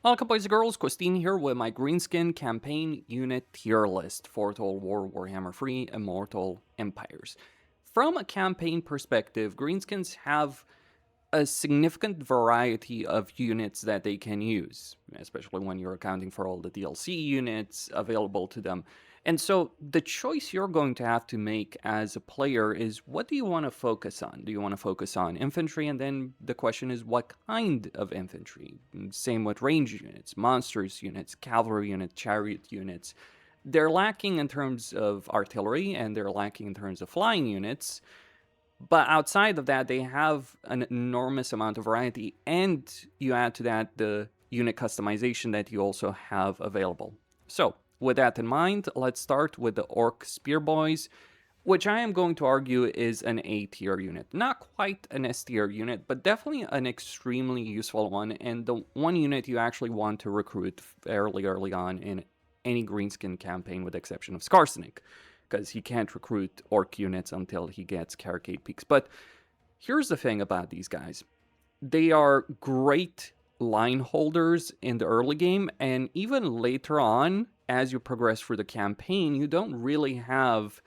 Welcome boys and girls, Costin here with my Greenskin campaign unit tier list for Total War Warhammer 3 Immortal Empires. From a campaign perspective, Greenskins have a significant variety of units that they can use, especially when you're accounting for all the DLC units available to them. And so the choice you're going to have to make as a player is, what do you want to focus on? Do you want to focus on infantry? And then the question is, what kind of infantry? Same with range units, monsters units, cavalry units, chariot units. They're lacking in terms of artillery and they're lacking in terms of flying units. But outside of that, they have an enormous amount of variety, and you add to that the unit customization that you also have available. So, with that in mind, let's start with the Orc Spear Boys, which I am going to argue is an A tier unit. Not quite an S tier unit, but definitely an extremely useful one, and the one unit you actually want to recruit fairly early on in any Greenskin campaign, with the exception of Skarsnik, because he can't recruit Orc units until he gets Cavalcade Peaks. But here's the thing about these guys. They are great line holders in the early game, and even later on, as you progress through the campaign, you don't really have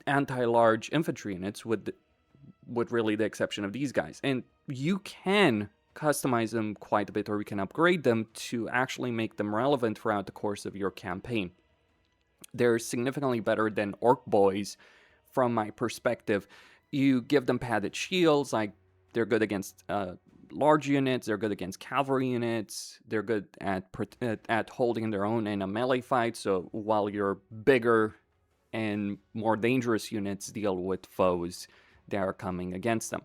anti-large infantry units, with really the exception of these guys. And you can customize them quite a bit, or you can upgrade them to actually make them relevant throughout the course of your campaign. They're significantly better than Orc Boys from my perspective. You give them padded shields, like they're good against large units, they're good against cavalry units, they're good at holding their own in a melee fight, so while your bigger and more dangerous units deal with foes that are coming against them.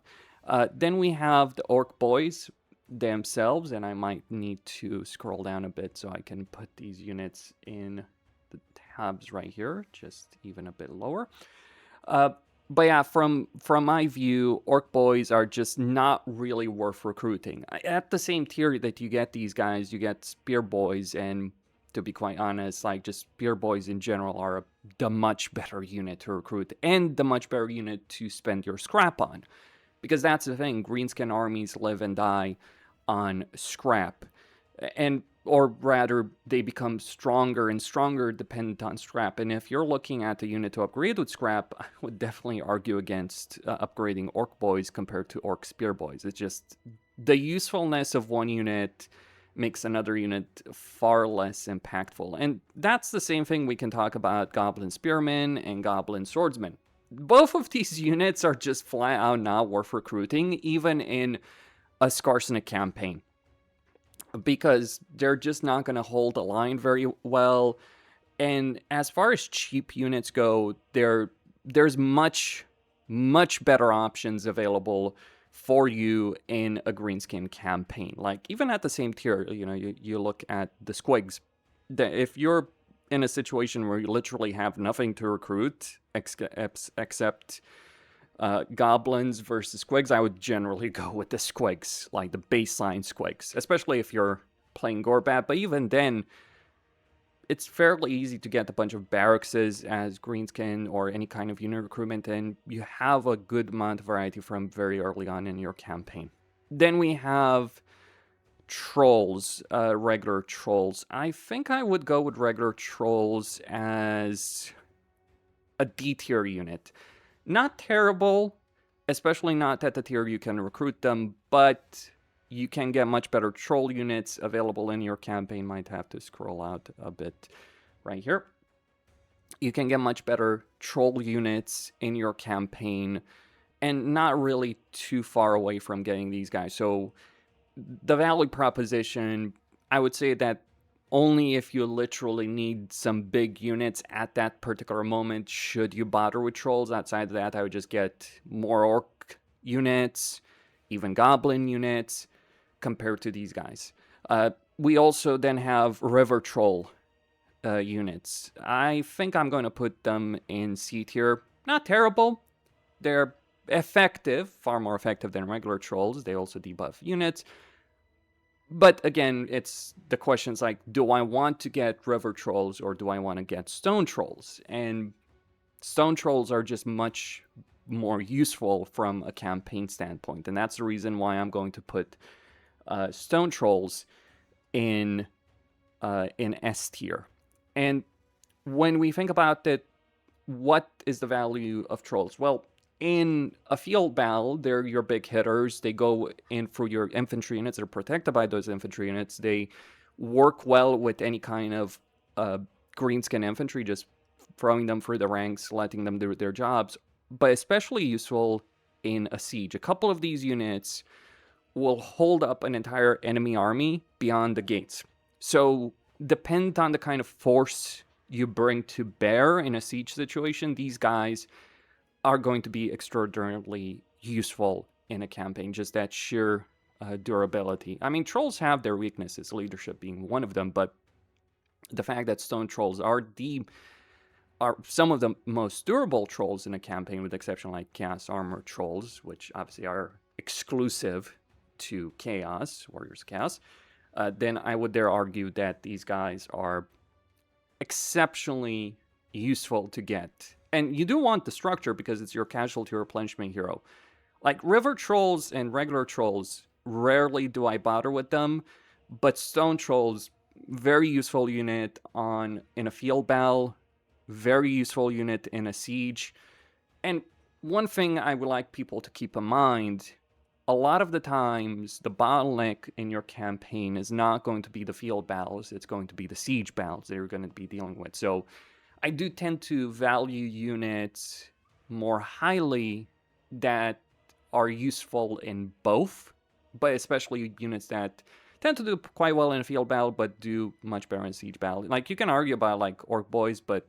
Then we have the Orc Boys themselves, and I might need to scroll down a bit so I can put these units in the tabs right here, just even a bit lower. But yeah, from my view, Orc Boys are just not really worth recruiting. At the same tier that you get these guys, you get Spear Boys, and to be quite honest, like, just Spear Boys in general are the much better unit to recruit, and the much better unit to spend your scrap on. Because that's the thing, Greenskin armies live and die on scrap. Or rather, they become stronger and stronger dependent on scrap. And if you're looking at a unit to upgrade with scrap, I would definitely argue against upgrading Orc Boys compared to Orc Spear Boys. It's just the usefulness of one unit makes another unit far less impactful. And that's the same thing we can talk about Goblin Spearmen and Goblin Swordsmen. Both of these units are just flat out not worth recruiting, even in a Skarsnik campaign, because they're just not going to hold a line very well. And as far as cheap units go, there's much better options available for you in a Greenskin campaign. Like, even at the same tier, you look at the Squigs. If you're in a situation where you literally have nothing to recruit except goblins versus squigs, I would generally go with the squigs, like the baseline squigs, especially if you're playing Gorbat. But even then, it's fairly easy to get a bunch of barracks as Greenskin or any kind of unit recruitment, and you have a good amount of variety from very early on in your campaign. Then we have trolls, regular trolls. I think I would go with regular trolls as a D tier unit. Not terrible, especially not at the tier you can recruit them, but you can get much better troll units available in your campaign. Might have to scroll out a bit right here. You can get much better troll units in your campaign, and not really too far away from getting these guys. So the value proposition, I would say that only if you literally need some big units at that particular moment should you bother with trolls. Outside of that, I would just get more Orc units, even Goblin units, compared to these guys. We also then have River Troll units. I think I'm going to put them in C tier. Not terrible. They're effective, far more effective than regular trolls. They also debuff units. But again, it's the questions like, do I want to get River Trolls or do I want to get Stone Trolls? And Stone Trolls are just much more useful from a campaign standpoint. And that's the reason why I'm going to put Stone Trolls in S tier. And when we think about it, what is the value of trolls? Well, in a field battle, they're your big hitters. They go in for your infantry units. They're protected by those infantry units. They work well with any kind of greenskin infantry, just throwing them through the ranks, letting them do their jobs, but especially useful in a siege. A couple of these units will hold up an entire enemy army beyond the gates. So, depend on the kind of force you bring to bear in a siege situation, these guys are going to be extraordinarily useful in a campaign, just that sheer durability. I mean, trolls have their weaknesses, leadership being one of them, but the fact that stone trolls are some of the most durable trolls in a campaign, with the exception like Chaos Armor trolls, which obviously are exclusive to Chaos, Warriors of Chaos, then I would dare argue that these guys are exceptionally useful to get. And you do want the structure because it's your casualty replenishment hero. Like river trolls and regular trolls, rarely do I bother with them, but stone trolls, very useful unit in a field battle, very useful unit in a siege. And one thing I would like people to keep in mind, a lot of the times the bottleneck in your campaign is not going to be the field battles, it's going to be the siege battles that you're going to be dealing with. So I do tend to value units more highly that are useful in both, but especially units that tend to do quite well in a field battle, but do much better in siege battle. Like, you can argue about, like, Orc Boys, but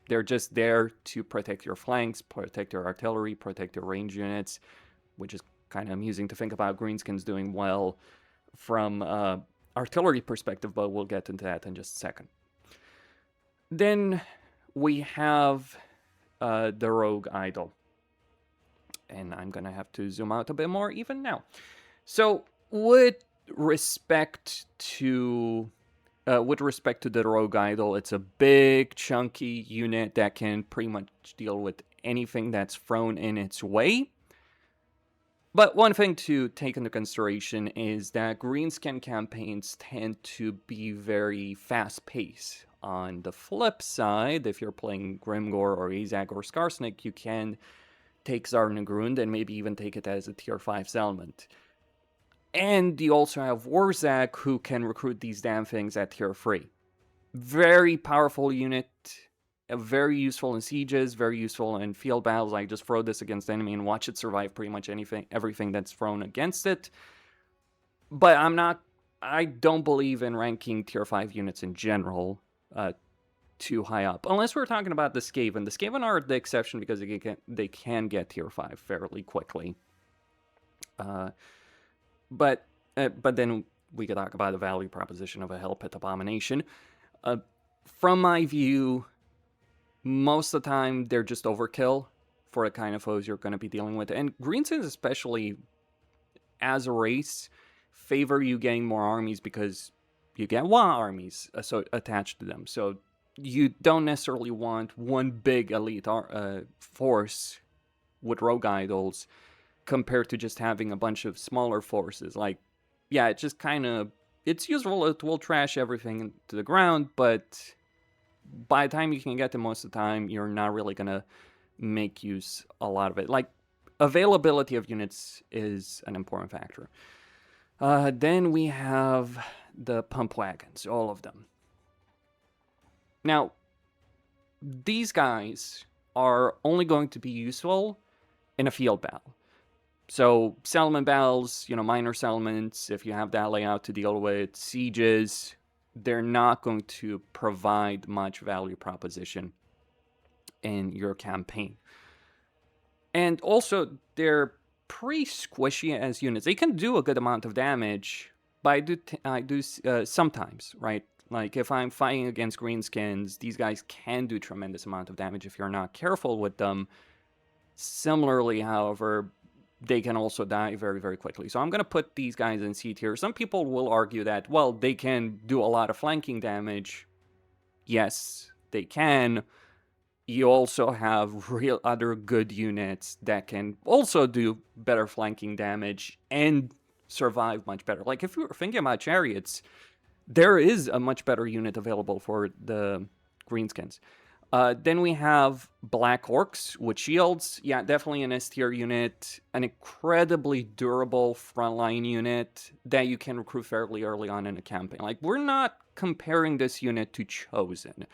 they're just there to protect your flanks, protect your artillery, protect your range units, which is kind of amusing to think about Greenskins doing well from artillery perspective, but we'll get into that in just a second. Then we have the Rogue Idol. And I'm going to have to zoom out a bit more even now. So, with respect to the Rogue Idol, it's a big, chunky unit that can pretty much deal with anything that's thrown in its way. But one thing to take into consideration is that greenskin campaigns tend to be very fast-paced. On the flip side, if you're playing Grimgor or Azag or Skarsnik, you can take Zarnagrund and maybe even take it as a tier 5 settlement. And you also have Warzak, who can recruit these damn things at tier 3. Very powerful unit, very useful in sieges, very useful in field battles. I just throw this against enemy and watch it survive pretty much everything that's thrown against it. But I don't believe in ranking tier 5 units in general too high up, unless we're talking about the Skaven. The Skaven are the exception because they can get tier 5 fairly quickly. But then we could talk about the value proposition of a Hell Pit Abomination. From my view, most of the time they're just overkill for the kind of foes you're going to be dealing with. And Greenskins, especially as a race, favor you getting more armies because you get one armies attached to them. So you don't necessarily want one big elite force with rogue idols compared to just having a bunch of smaller forces. Like, yeah, it just kind of, it's useful, it will trash everything to the ground, but by the time you can get them most of the time, you're not really going to make use a lot of it. Like, availability of units is an important factor. Then we have the pump wagons, all of them. Now, these guys are only going to be useful in a field battle. So, settlement battles, minor settlements, if you have that layout to deal with, sieges, they're not going to provide much value proposition in your campaign. And also, they're pretty squishy as units. They can do a good amount of damage, but I do sometimes, right? Like, if I'm fighting against Greenskins, these guys can do tremendous amount of damage if you're not careful with them. Similarly, however, they can also die very, very quickly. So I'm going to put these guys in C tier. Some people will argue that, well, they can do a lot of flanking damage. Yes, they can. You also have real other good units that can also do better flanking damage and survive much better. Like, if you're thinking about chariots, there is a much better unit available for the Greenskins. Then we have Black Orcs with shields. Yeah, definitely an S tier unit. An incredibly durable frontline unit that you can recruit fairly early on in a campaign. Like, we're not comparing this unit to Chosen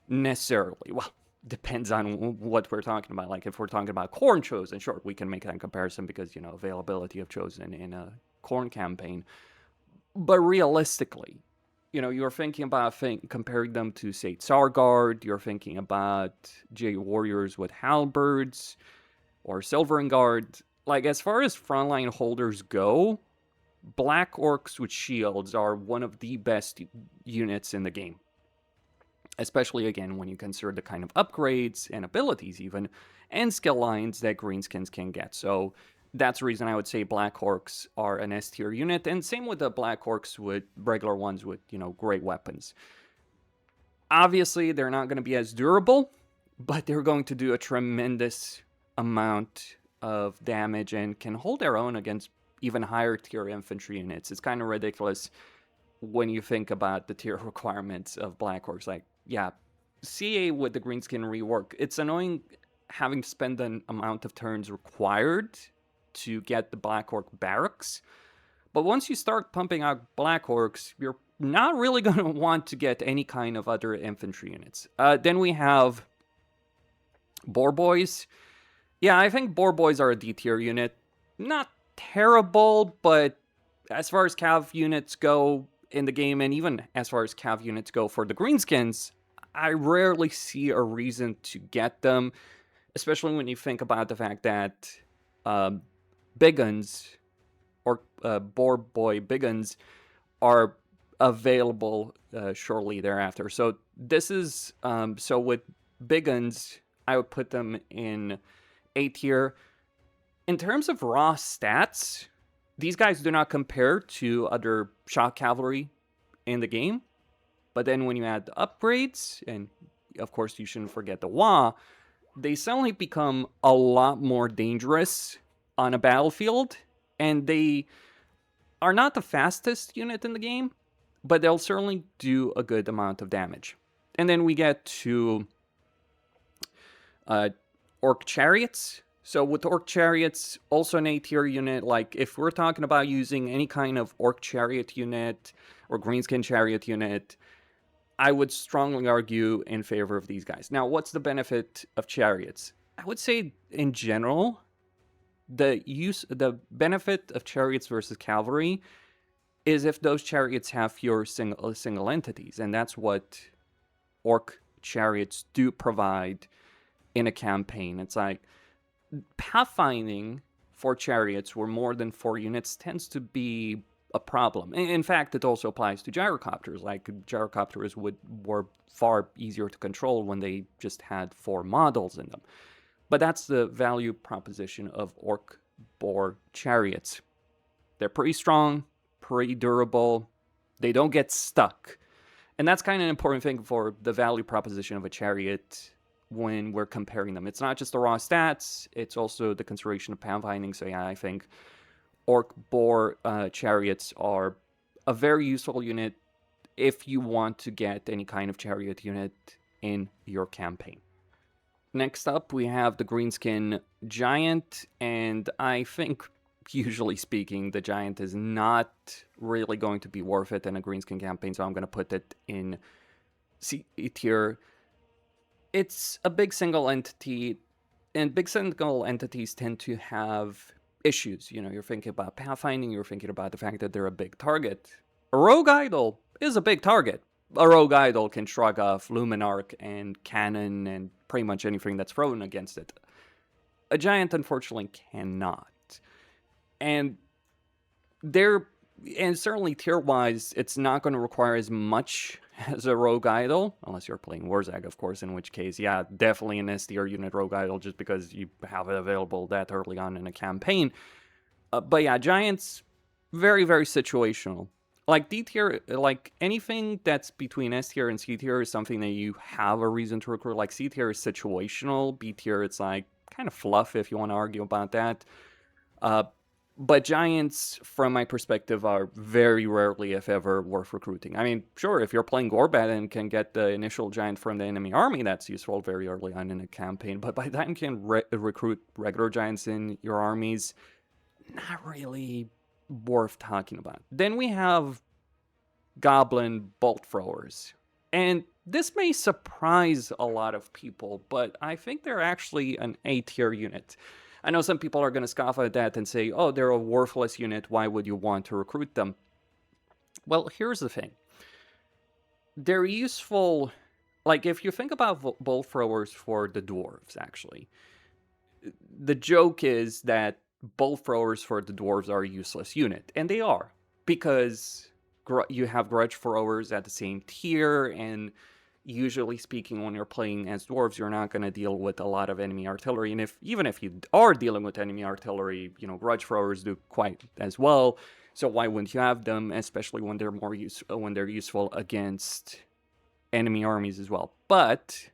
necessarily. Well, depends on what we're talking about. Like, if we're talking about Khorne Chosen, sure, we can make that comparison because, you know, availability of Chosen in a Khorne campaign. But realistically, you know, you're thinking about comparing them to, say, Tsarguard. You're thinking about J Warriors with Halberds or Silveren Guard. Like, as far as frontline holders go, Black Orcs with shields are one of the best units in the game. Especially, again, when you consider the kind of upgrades and abilities even, and skill lines that Greenskins can get. So that's the reason I would say Black Orcs are an S tier unit, and same with the Black Orcs with regular ones with, you know, great weapons. Obviously, they're not going to be as durable, but they're going to do a tremendous amount of damage and can hold their own against even higher tier infantry units. It's kind of ridiculous when you think about the tier requirements of Black Orcs. Like, yeah, CA with the Greenskin rework, it's annoying having to spend the amount of turns required to get the Black Orc barracks. But once you start pumping out Black Orcs, you're not really going to want to get any kind of other infantry units. Then we have Boar Boys. Yeah, I think Boar Boys are a D tier unit. Not terrible, but as far as Cav units go in the game, and even as far as Cav units go for the Greenskins, I rarely see a reason to get them, especially when you think about the fact that Big Guns, or Boar Boy Big Guns, are available shortly thereafter. So this is, so with Big Guns, I would put them in A tier. In terms of raw stats, these guys do not compare to other shock cavalry in the game. But then when you add the upgrades, and of course you shouldn't forget the WA, they suddenly become a lot more dangerous on a battlefield. And they are not the fastest unit in the game, but they'll certainly do a good amount of damage. And then we get to Orc Chariots. So with Orc Chariots, also an A tier unit. Like, if we're talking about using any kind of Orc Chariot unit or Greenskin Chariot unit, I would strongly argue in favor of these guys. Now, what's the benefit of Chariots? I would say, in general, the benefit of Chariots versus Cavalry is if those Chariots have fewer single entities, and that's what Orc Chariots do provide in a campaign. It's like, pathfinding for Chariots where more than 4 units tends to be a problem. In fact, it also applies to Gyrocopters. Like, Gyrocopters were far easier to control when they just had 4 models in them. But that's the value proposition of Orc Boar Chariots. They're pretty strong, pretty durable. They don't get stuck. And that's kind of an important thing for the value proposition of a Chariot when we're comparing them. It's not just the raw stats, it's also the consideration of pathfinding. So yeah, I think Orc Boar Chariots are a very useful unit if you want to get any kind of Chariot unit in your campaign. Next up, we have the Greenskin Giant, and I think, usually speaking, the Giant is not really going to be worth it in a Greenskin campaign, so I'm going to put it in C tier. It's a big single entity, and big single entities tend to have issues. You know, you're thinking about pathfinding, you're thinking about the fact that they're a big target. A rogue idol is a big target. A rogue idol can shrug off Luminarch and cannon and pretty much anything that's thrown against it. A giant, unfortunately, cannot. And certainly tier-wise, it's not going to require as much as a rogue idol, unless you're playing Warzag, of course, in which case, yeah, definitely an S tier unit rogue idol, just because you have it available that early on in a campaign. But yeah, giants, very, very situational. Like D tier, like anything that's between S tier and C tier is something that you have a reason to recruit. Like C tier is situational, B tier it's like kind of fluff if you want to argue about that. But giants, from my perspective, are very rarely, if ever, worth recruiting. I mean, sure, if you're playing Gorbat and can get the initial giant from the enemy army, that's useful very early on in a campaign. But by the time you can recruit regular giants in your armies, not really worth talking about. Then we have goblin bolt throwers. And this may surprise a lot of people, but I think they're actually an A-tier unit. I know some people are going to scoff at that and say, oh, they're a worthless unit, why would you want to recruit them? Well, here's the thing. They're useful, like if you think about bolt throwers for the dwarves, actually. The joke is that bolt throwers for the dwarves are a useless unit, and they are, because you have grudge throwers at the same tier, and usually speaking, when you're playing as dwarves, you're not going to deal with a lot of enemy artillery. And even if you are dealing with enemy artillery, grudge throwers do quite as well. So why wouldn't you have them, especially when they're when they're useful against enemy armies as well? But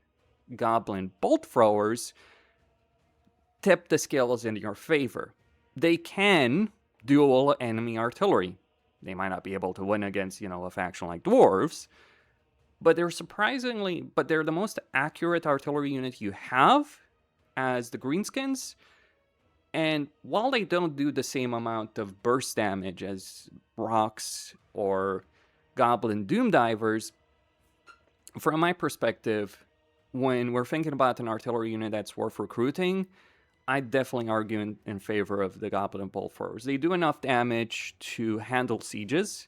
goblin bolt throwers tip the scales in your favor. They can duel enemy artillery. They might not be able to win against, a faction like dwarves, but they're the most accurate artillery unit you have as the Greenskins. And while they don't do the same amount of burst damage as rocks or goblin doom divers, from my perspective, when we're thinking about an artillery unit that's worth recruiting, I definitely argue in favor of the goblin bolt throwers. They do enough damage to handle sieges,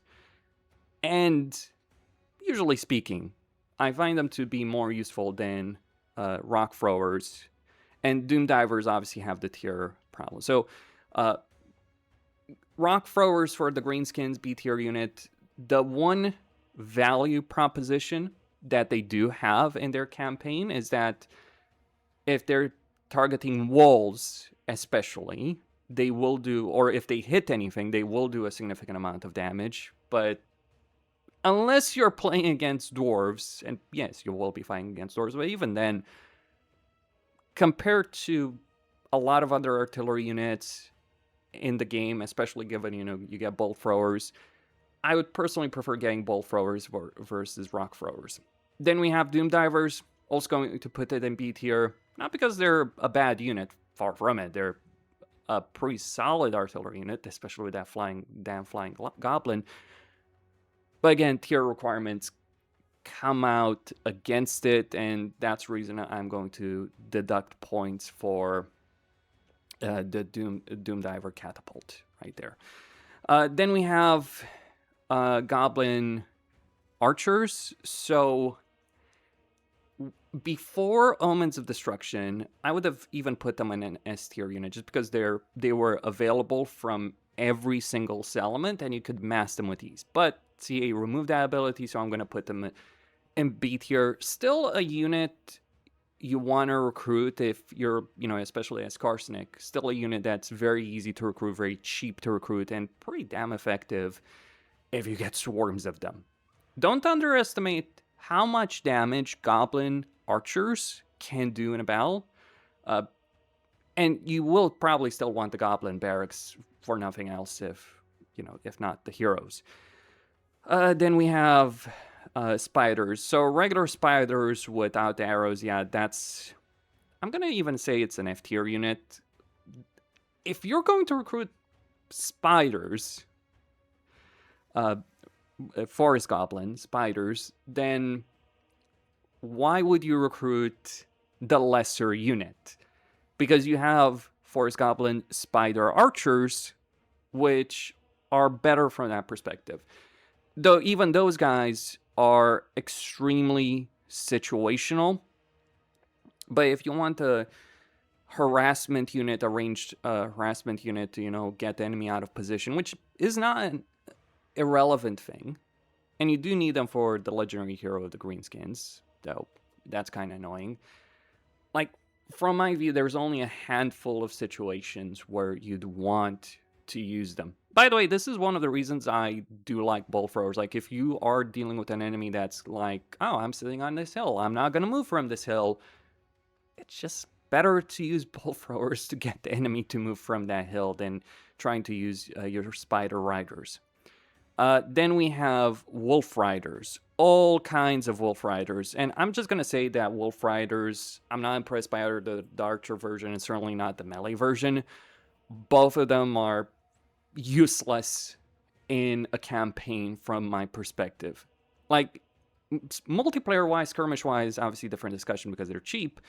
and usually speaking, I find them to be more useful than rock throwers. And doom divers obviously have the tier problem. So rock throwers for the Greenskins B tier unit, the one value proposition that they do have in their campaign is that if they're targeting walls especially, they will do, or if they hit anything, they will do a significant amount of damage. But unless you're playing against dwarves, and yes, you will be fighting against dwarves, but even then, compared to a lot of other artillery units in the game, especially given, you get bolt throwers, I would personally prefer getting bolt throwers versus rock throwers. Then we have doom divers, also going to put it in B tier, not because they're a bad unit, far from it. They're a pretty solid artillery unit, especially with that flying goblin. But again, tier requirements come out against it, and that's the reason I'm going to deduct points for the Doom Diver Catapult right there. Then we have Goblin Archers. So before Omens of Destruction, I would have even put them in an S tier unit just because they were available from every single element and you could mass them with ease. But CA removed that ability, so I'm going to put them in B tier. Still a unit you want to recruit if you're, especially as Karsnik, still a unit that's very easy to recruit, very cheap to recruit, and pretty damn effective if you get swarms of them. Don't underestimate how much damage Goblin Archers can do in a battle. And you will probably still want the Goblin Barracks for nothing else if not the heroes. Then we have spiders. So regular spiders without the arrows, yeah, I'm going to even say it's an F tier unit. If you're going to recruit spiders, forest goblin spiders, then why would you recruit the lesser unit? Because you have forest goblin spider archers, which are better from that perspective. Though even those guys are extremely situational. But if you want a harassment unit, a ranged harassment unit to, get the enemy out of position, which is not an irrelevant thing, and you do need them for the legendary hero of the Greenskins, though that's kind of annoying. Like, from my view, there's only a handful of situations where you'd want to use them. By the way, this is one of the reasons I do like bolt throwers. Like, if you are dealing with an enemy that's like, oh, I'm sitting on this hill, I'm not going to move from this hill, it's just better to use bolt throwers to get the enemy to move from that hill than trying to use your spider riders. Then we have wolf riders, all kinds of wolf riders. And I'm just going to say that wolf riders, I'm not impressed by either the archer version and certainly not the melee version. Both of them are useless in a campaign from my perspective. Like, multiplayer-wise, skirmish-wise, obviously different discussion because they're cheap.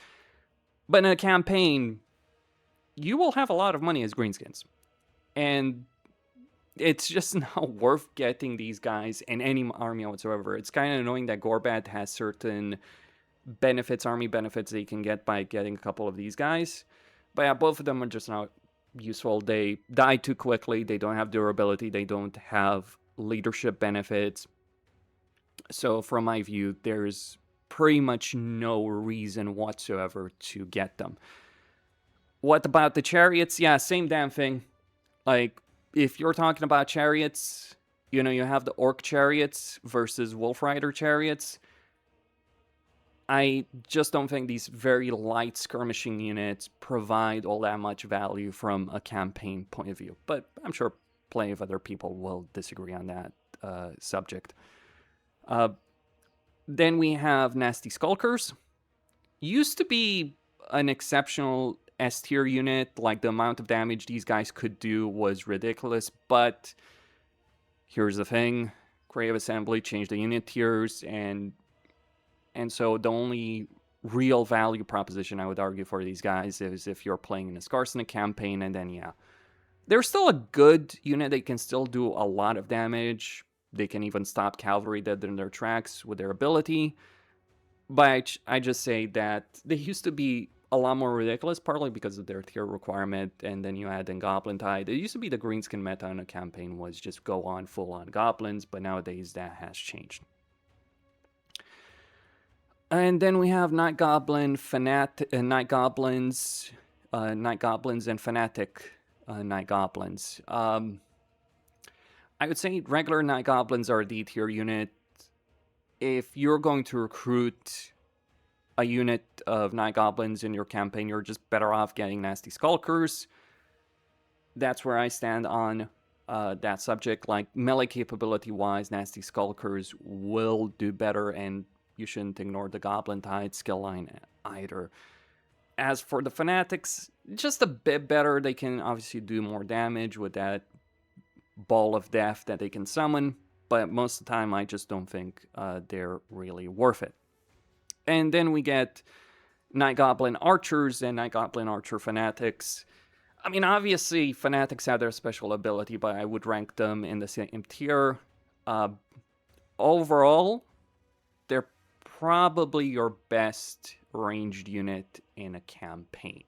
But in a campaign, you will have a lot of money as Greenskins. And it's just not worth getting these guys in any army whatsoever. It's kind of annoying that Gorbat has certain benefits, army benefits that you can get by getting a couple of these guys. But yeah, both of them are just not useful. They die too quickly. They don't have durability. They don't have leadership benefits. So from my view, there's pretty much no reason whatsoever to get them. What about the chariots? Yeah, same damn thing. Like, if you're talking about chariots, you know, you have the orc chariots versus wolf rider chariots. I just don't think these very light skirmishing units provide all that much value from a campaign point of view. But I'm sure plenty of other people will disagree on that subject. Then we have Nasty Skulkers. Used to be an exceptional S tier unit. Like, the amount of damage these guys could do was ridiculous. But here's the thing. Creative Assembly changed the unit tiers, and so the only real value proposition I would argue for these guys is if you're playing in a Skarsnik campaign, and then yeah. They're still a good unit. They can still do a lot of damage. They can even stop cavalry dead in their tracks with their ability. But I just say that they used to be a lot more ridiculous, partly because of their tier requirement, and then you add in Goblin Tide. It used to be the Greenskin meta in a campaign was just go on full-on goblins, but nowadays that has changed. And then we have Night Goblins, and Fanatic Night Goblins. I would say regular Night Goblins are a D tier unit. If you're going to recruit a unit of Night Goblins in your campaign, you're just better off getting Nasty Skulkers. That's where I stand on that subject. Like, melee capability-wise, Nasty Skulkers will do better, and you shouldn't ignore the Goblin Tide skill line either. As for the Fanatics, just a bit better. They can obviously do more damage with that ball of death that they can summon, but most of the time I just don't think they're really worth it. And then we get Night Goblin Archers and Night Goblin Archer Fanatics. I mean, obviously Fanatics have their special ability, but I would rank them in the same tier. Overall, they're probably your best ranged unit in a campaign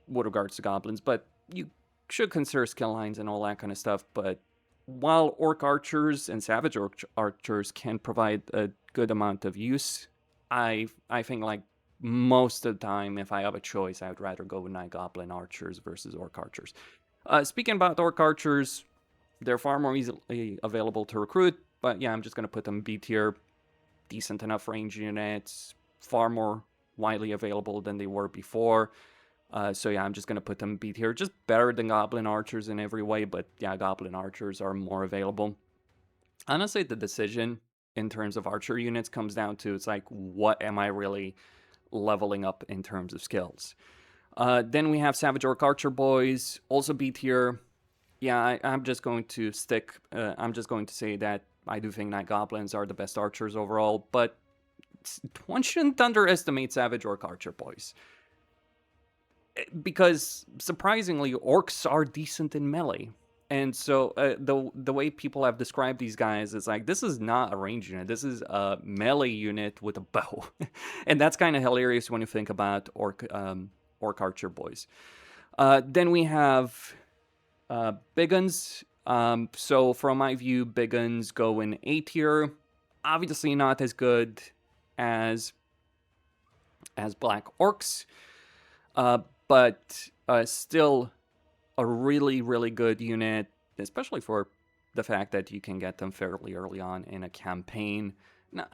with regards to goblins, but you should consider skill lines and all that kind of stuff. But while Orc Archers and Savage Archers can provide a good amount of use, I think, like, most of the time, if I have a choice, I would rather go with Night Goblin Archers versus Orc Archers. Speaking about Orc Archers, they're far more easily available to recruit, but yeah, I'm just going to put them B tier. Decent enough range units, far more widely available than they were before. So yeah, I'm just going to put them B tier. Just better than Goblin Archers in every way, but yeah, Goblin Archers are more available. Honestly, the decision in terms of Archer units comes down to, it's like, what am I really leveling up in terms of skills? Then we have Savage Orc Archer Boys, also B tier. Yeah, I'm just going to stick, I'm just going to say that I do think Night Goblins are the best archers overall, but one shouldn't underestimate Savage Orc Archer Boys. Because, surprisingly, orcs are decent in melee. And so, the way people have described these guys is like, this is not a range unit, this is a melee unit with a bow. And that's kind of hilarious when you think about Orc Archer Boys. Then we have Big Guns. So from my view, Big Guns go in A tier. Obviously not as good as Black Orcs. But still a really, really good unit, especially for the fact that you can get them fairly early on in a campaign. Now,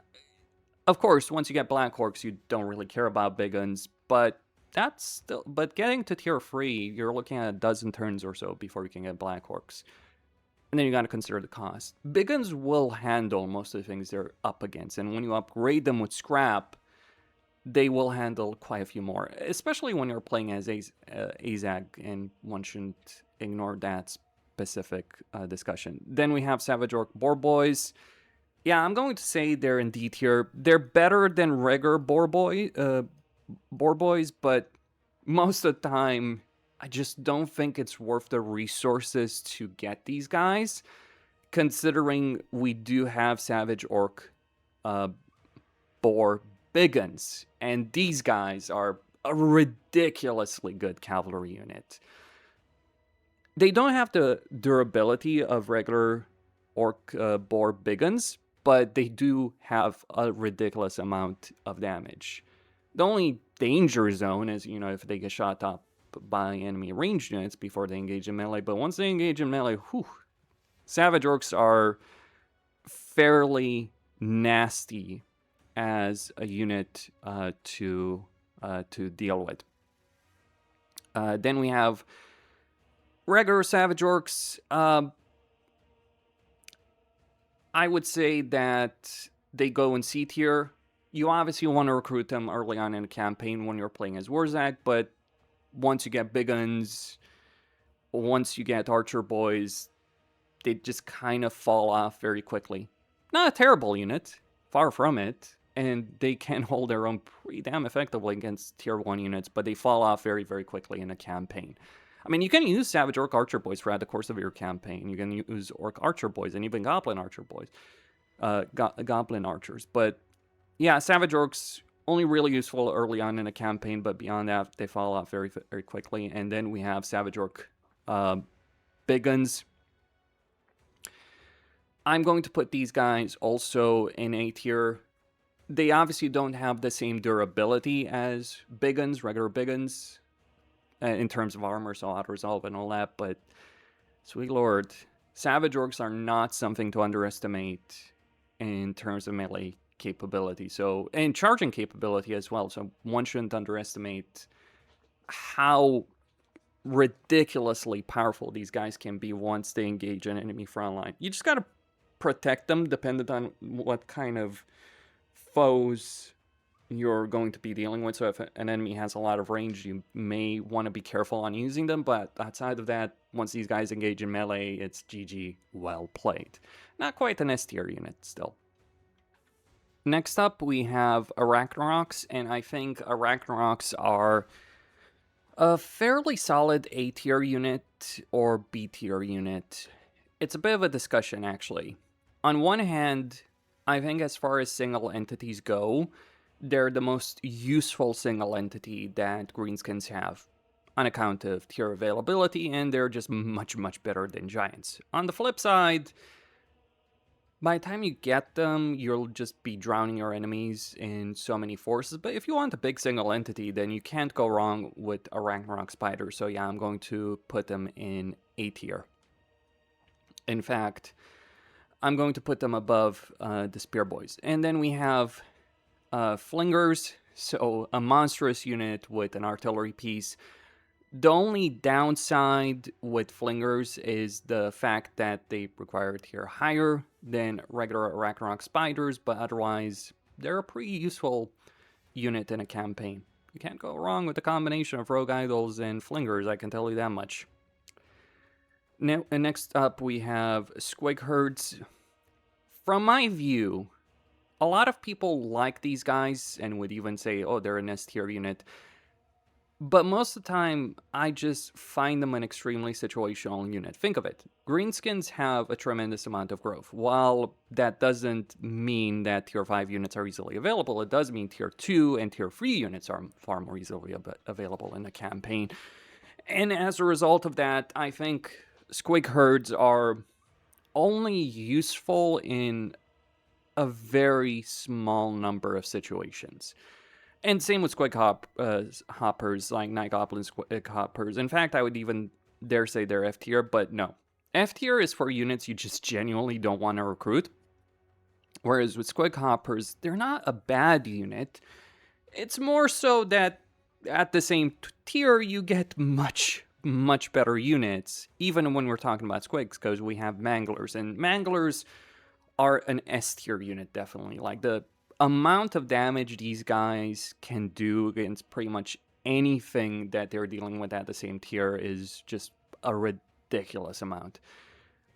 Of course, once you get Black Orcs, you don't really care about big guns, but getting to tier 3, you're looking at a dozen turns or so before you can get Black Orcs. And then you got to consider the cost. Big guns will handle most of the things they're up against, and when you upgrade them with scrap, they will handle quite a few more, especially when you're playing as Azag, and one shouldn't ignore that specific discussion. Then we have Savage Orc Boar Boys. Yeah, I'm going to say they're in D tier. They're better than regular Boar Boys, but most of the time, I just don't think it's worth the resources to get these guys, considering we do have Savage Orc Boar Big Guns, and these guys are a ridiculously good cavalry unit. They don't have the durability of regular Orc Boar Big Guns, but they do have a ridiculous amount of damage. The only danger zone is, if they get shot up by enemy ranged units before they engage in melee, but once they engage in melee, Savage Orcs are fairly nasty as a unit to deal with. Then we have regular Savage Orcs. I would say that they go in C tier. You obviously want to recruit them early on in a campaign when you're playing as Warzag, but once you get big guns, once you get archer boys, they just kind of fall off very quickly. Not a terrible unit, far from it, and they can hold their own pretty damn effectively against tier 1 units, but they fall off very, very quickly in a campaign. I mean, you can use Savage Orc Archer Boys throughout the course of your campaign. You can use Orc Archer Boys and even Goblin Archer Boys, Goblin Archers. But yeah, Savage Orcs only really useful early on in a campaign, but beyond that, they fall off very, very quickly. And then we have Savage Orc Big Guns. I'm going to put these guys also in A tier. They obviously don't have the same durability as Big Guns, regular Big Guns, in terms of armor, so auto-resolve and all that, but sweet lord, Savage Orcs are not something to underestimate in terms of melee capability, and charging capability as well, so one shouldn't underestimate how ridiculously powerful these guys can be once they engage an enemy frontline. You just gotta protect them depending on what kind of foes you're going to be dealing with. So if an enemy has a lot of range, you may want to be careful on using them, but outside of that, once these guys engage in melee, it's GG, well played. Not quite an S tier unit still. Next up, we have Arachnaroks, and I think Arachnaroks are a fairly solid A tier unit or B tier unit. It's a bit of a discussion, actually. On one hand, I think as far as single entities go, they're the most useful single entity that Greenskins have on account of tier availability, and they're just much, much better than Giants. On the flip side, by the time you get them, you'll just be drowning your enemies in so many forces. But if you want a big single entity, then you can't go wrong with a Ragnarok Spider. So yeah, I'm going to put them in A tier. In fact, I'm going to put them above the Spear Boys. And then we have Flingers, so a monstrous unit with an artillery piece. The only downside with Flingers is the fact that they require a tier higher than regular Ragnarok Spiders, but otherwise, they're a pretty useful unit in a campaign. You can't go wrong with the combination of Rogue Idols and Flingers, I can tell you that much. Next up, we have Squig Herds. From my view, a lot of people like these guys and would even say, oh, they're an S tier unit. But most of the time, I just find them an extremely situational unit. Think of it. Greenskins have a tremendous amount of growth. While that doesn't mean that tier 5 units are easily available, it does mean tier 2 and tier 3 units are far more easily available in the campaign. And as a result of that, I think Squig Herds are only useful in a very small number of situations. And same with Squig Hoppers, like Night Goblin Squig Hoppers. In fact, I would even dare say they're F tier, but no. F tier is for units you just genuinely don't want to recruit. Whereas with Squig Hoppers, they're not a bad unit. It's more so that at the same tier, you get much better units, even when we're talking about Squigs, because we have Manglers, and Manglers are an S tier unit, definitely. Like, the amount of damage these guys can do against pretty much anything that they're dealing with at the same tier is just a ridiculous amount.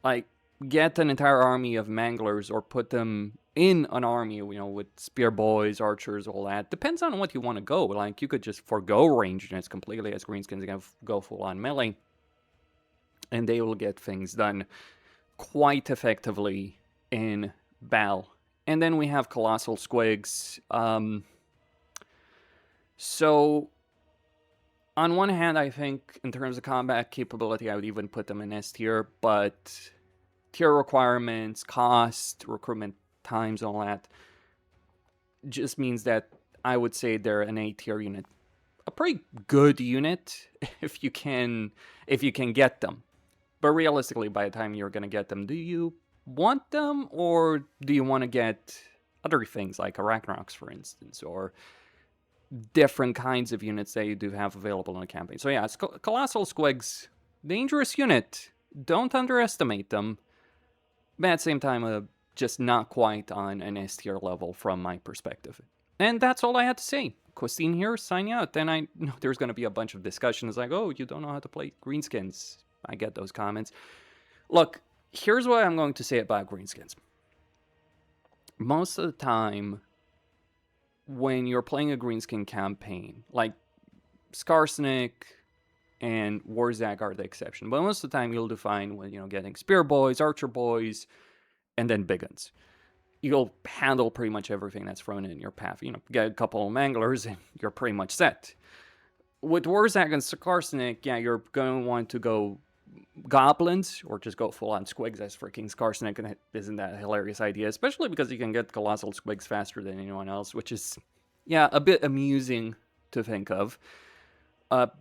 Like, get an entire army of Manglers or put them in an army, with spear boys, archers, all that. Depends on what you want to go. Like, you could just forgo range units completely, as Greenskins can go full on melee, and they will get things done quite effectively in battle. And then we have Colossal Squigs. So, on one hand, I think in terms of combat capability, I would even put them in S tier, but tier requirements, cost, recruitment times, all that, just means that I would say they're an A tier unit. A pretty good unit if you can get them. But realistically, by the time you're going to get them, do you want them, or do you want to get other things like Arachnox, for instance, or different kinds of units that you do have available in a campaign? So yeah, Colossal Squigs, dangerous unit. Don't underestimate them. But at the same time, just not quite on an S tier level from my perspective. And that's all I had to say. Costin here, signing out. Then I know there's going to be a bunch of discussions like, oh, you don't know how to play Greenskins. I get those comments. Look, here's what I'm going to say about Greenskins. Most of the time, when you're playing a Greenskin campaign, like Skarsnik and Warzag are the exception, but most of the time you'll define when, getting Spear Boys, Archer Boys, and then big guns. You'll handle pretty much everything that's thrown in your path. Get a couple of Manglers and you're pretty much set. With Warzag and Skarsnik, yeah, you're going to want to go Goblins, or just go full-on Squigs as freaking Skarsnik, and isn't that a hilarious idea? Especially because you can get Colossal Squigs faster than anyone else, which is, yeah, a bit amusing to think of. Well,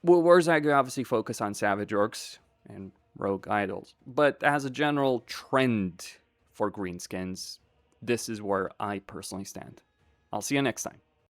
Warzag, you obviously focus on Savage Orcs and Rogue Idols, but as a general trend for Greenskins, this is where I personally stand. I'll see you next time.